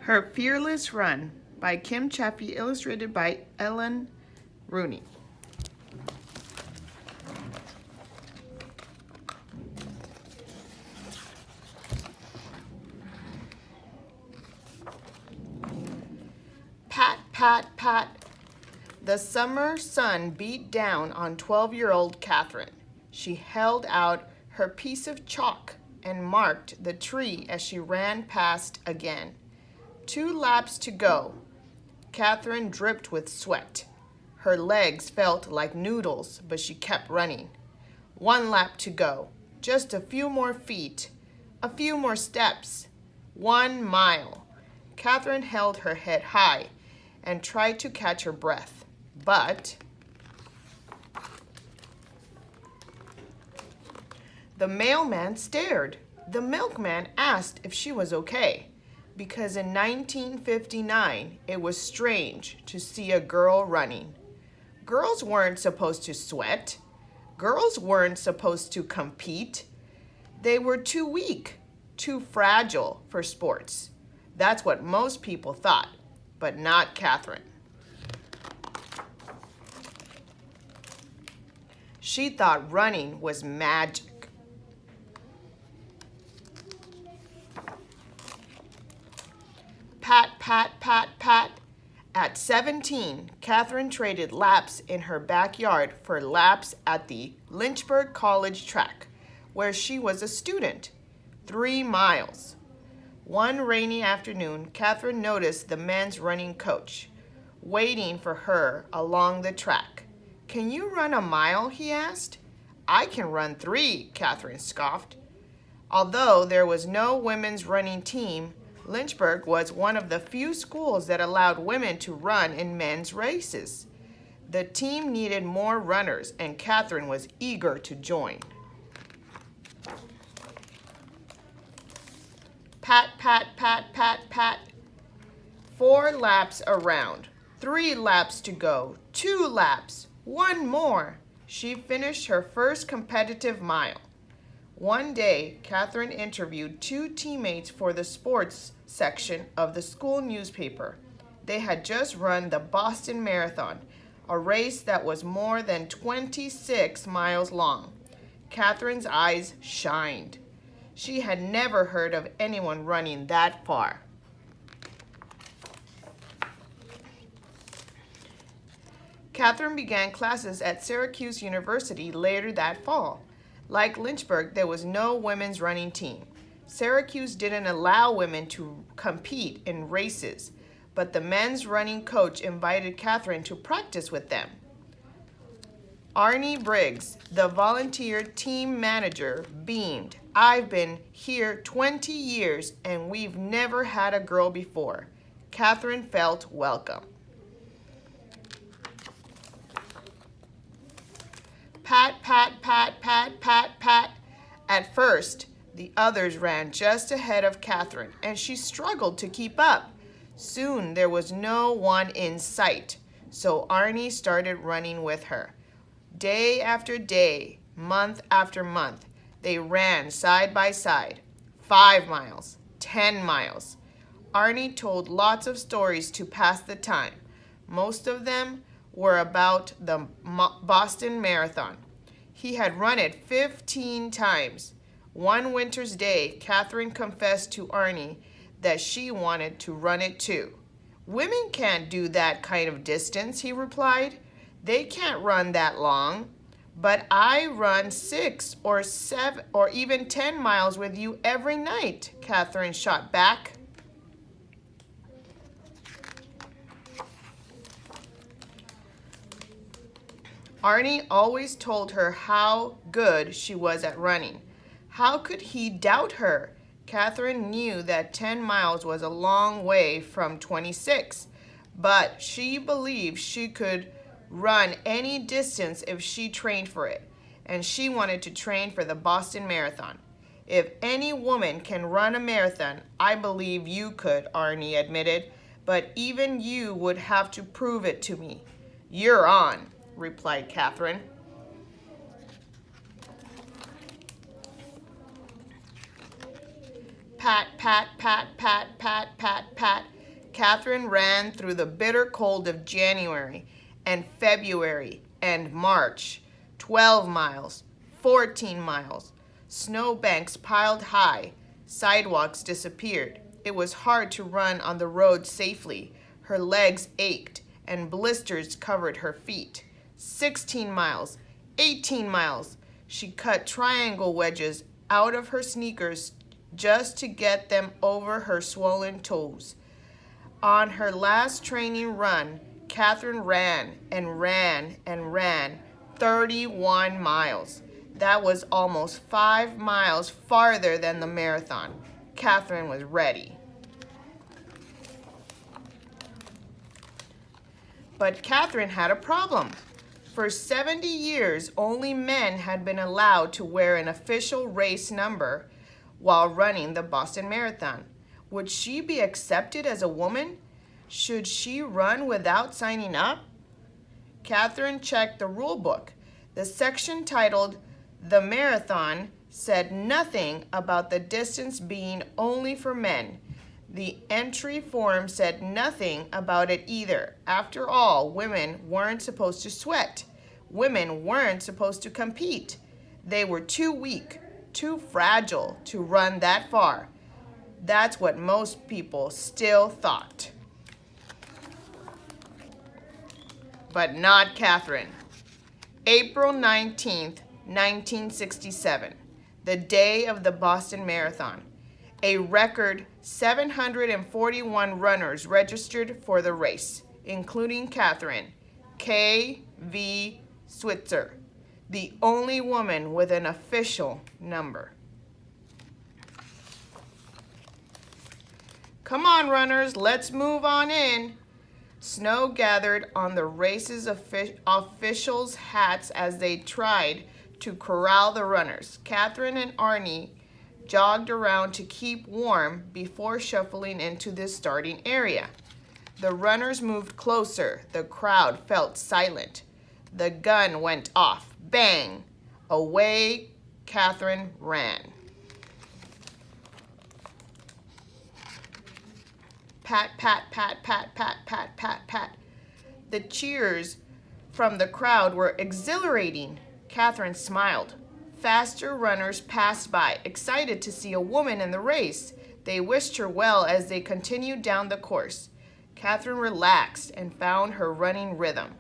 Her Fearless Run by Kim Chaffee, illustrated by Ellen Rooney. Pat, pat, pat. The summer sun beat down on 12-year-old Catherine. She held out her piece of chalk and marked the tree as she ran past again. 2 laps to go. Catherine dripped with sweat. Her legs felt like noodles, but she kept running. 1 lap to go. Just a few more feet. A few more steps. 1 mile. Catherine held her head high and tried to catch her breath. But the mailman stared. The milkman asked if she was okay, because in 1959 it was strange to see a girl running. Girls weren't supposed to sweat. Girls weren't supposed to compete. They were too weak, too fragile for sports. That's what most people thought, but not Catherine. She thought running was magic. Pat, pat, pat, pat. At 17, Catherine traded laps in her backyard for laps at the Lynchburg College track, where she was a student. 3 miles. One rainy afternoon, Catherine noticed the men's running coach waiting for her along the track. "Can you run a mile?" he asked. "I can run 3, Catherine scoffed. Although there was no women's running team, Lynchburg was one of the few schools that allowed women to run in men's races. The team needed more runners, and Catherine was eager to join. Pat, pat, pat, pat, pat. 4 laps around. 3 laps to go. 2 laps. 1 more. She finished her first competitive mile. One day, Catherine interviewed 2 teammates for the sports section of the school newspaper. They had just run the Boston Marathon, a race that was more than 26 miles long. Catherine's eyes shined. She had never heard of anyone running that far. Catherine began classes at Syracuse University later that fall. Like Lynchburg, there was no women's running team. Syracuse didn't allow women to compete in races, but the men's running coach invited Catherine to practice with them. Arnie Briggs, the volunteer team manager, beamed. "I've been here 20 years and we've never had a girl before." Catherine felt welcome. Pat, pat, pat, pat, pat, pat. At first, the others ran just ahead of Catherine, and she struggled to keep up. Soon there was no one in sight, so Arnie started running with her. Day after day, month after month, they ran side by side. 5 miles, 10 miles. Arnie told lots of stories to pass the time. Most of them were about the Boston Marathon. He had run it 15 times. One winter's day, Catherine confessed to Arnie that she wanted to run it too. "Women can't do that kind of distance," he replied. "They can't run that long." "But I run 6 or 7 or even 10 miles with you every night," Catherine shot back. Arnie always told her how good she was at running. How could he doubt her? Catherine knew that 10 miles was a long way from 26, but she believed she could run any distance if she trained for it, and she wanted to train for the Boston Marathon. "If any woman can run a marathon, I believe you could," Arnie admitted, "but even you would have to prove it to me." "You're on," replied Catherine. Pat, pat, pat, pat, pat, pat, pat. Catherine ran through the bitter cold of January and February and March. 12 miles, 14 miles. Snowbanks piled high. Sidewalks disappeared. It was hard to run on the road safely. Her legs ached, and blisters covered her feet. 16 miles, 18 miles. She cut triangle wedges out of her sneakers just to get them over her swollen toes. On her last training run, Catherine ran and ran and ran 31 miles. That was almost 5 miles farther than the marathon. Catherine was ready. But Catherine had a problem. For 70 years, only men had been allowed to wear an official race number while running the Boston Marathon. Would she be accepted as a woman? Should she run without signing up? Catherine checked the rule book. The section titled "The Marathon" said nothing about the distance being only for men. The entry form said nothing about it either. After all, women weren't supposed to sweat. Women weren't supposed to compete. They were too weak, too fragile to run that far. That's what most people still thought. But not Catherine. April 19th, 1967, the day of the Boston Marathon. A record 741 runners registered for the race, including Catherine, K.V. Switzer, the only woman with an official number. Come on, runners, let's move on in. Snow gathered on the race's officials' hats as they tried to corral the runners. Catherine and Arnie jogged around to keep warm before shuffling into the starting area. The runners moved closer. The crowd felt silent. The gun went off. Bang! Away Catherine ran. Pat, pat, pat, pat, pat, pat, pat, pat. The cheers from the crowd were exhilarating. Catherine smiled. Faster runners passed by, excited to see a woman in the race. They wished her well as they continued down the course. Catherine relaxed and found her running rhythm.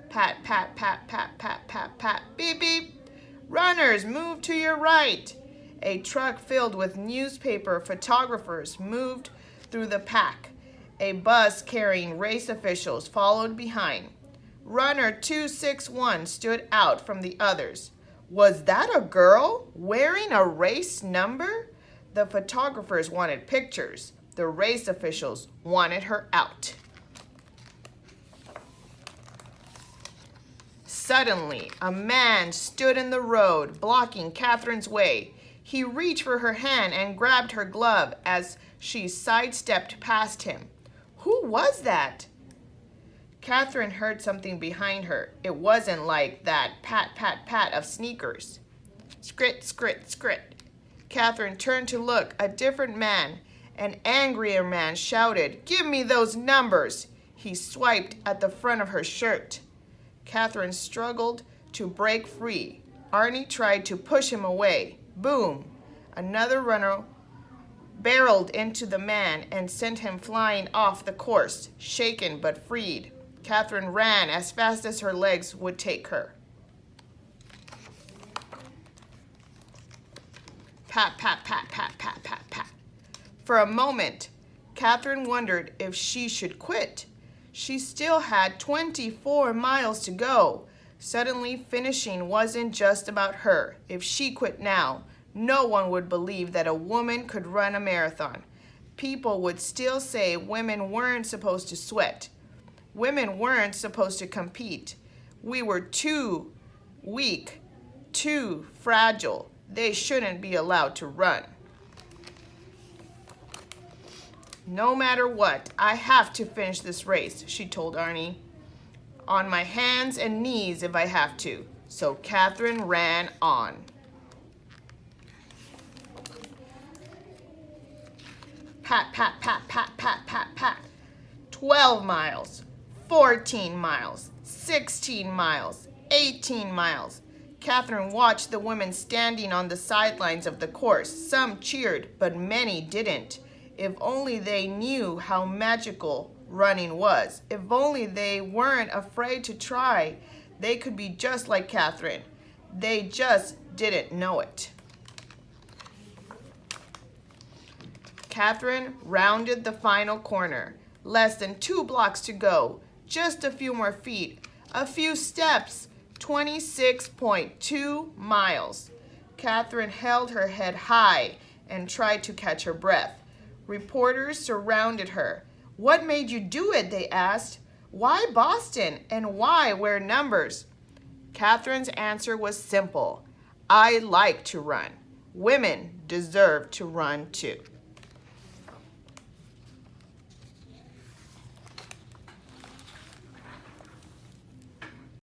Pat, pat, pat, pat, pat, pat, pat, beep, beep. Runners, move to your right. A truck filled with newspaper photographers moved through the pack. A bus carrying race officials followed behind. Runner 261 stood out from the others. Was that a girl wearing a race number? The photographers wanted pictures. The race officials wanted her out. Suddenly, a man stood in the road, blocking Catherine's way. He reached for her hand and grabbed her glove as she sidestepped past him. Who was that? Catherine heard something behind her. It wasn't like that pat, pat, pat of sneakers. Scrit, scrit, scrit. Catherine turned to look. A different man, an angrier man, shouted, "Give me those numbers!" He swiped at the front of her shirt. Catherine struggled to break free. Arnie tried to push him away. Boom! Another runner barreled into the man and sent him flying off the course, shaken but freed. Catherine ran as fast as her legs would take her. Pat, pat, pat, pat, pat, pat, pat. For a moment, Catherine wondered if she should quit. She still had 24 miles to go. Suddenly, finishing wasn't just about her. If she quit now, no one would believe that a woman could run a marathon. People would still say women weren't supposed to sweat. Women weren't supposed to compete. We were too weak, too fragile. They shouldn't be allowed to run. No matter what, I have to finish this race, she told Arnie. On my hands and knees if I have to. So Catherine ran on. Pat, pat, pat, pat, pat, pat, pat. 12 miles, 14 miles, 16 miles, 18 miles. Catherine watched the women standing on the sidelines of the course. Some cheered, but many didn't. If only they knew how magical running was. If only they weren't afraid to try. They could be just like Catherine. They just didn't know it. Catherine rounded the final corner. Less than 2 blocks to go. Just a few more feet. A few steps. 26.2 miles. Catherine held her head high and tried to catch her breath. Reporters surrounded her. "What made you do it?" they asked. "Why Boston? And why wear numbers?" Catherine's answer was simple. "I like to run. Women deserve to run too."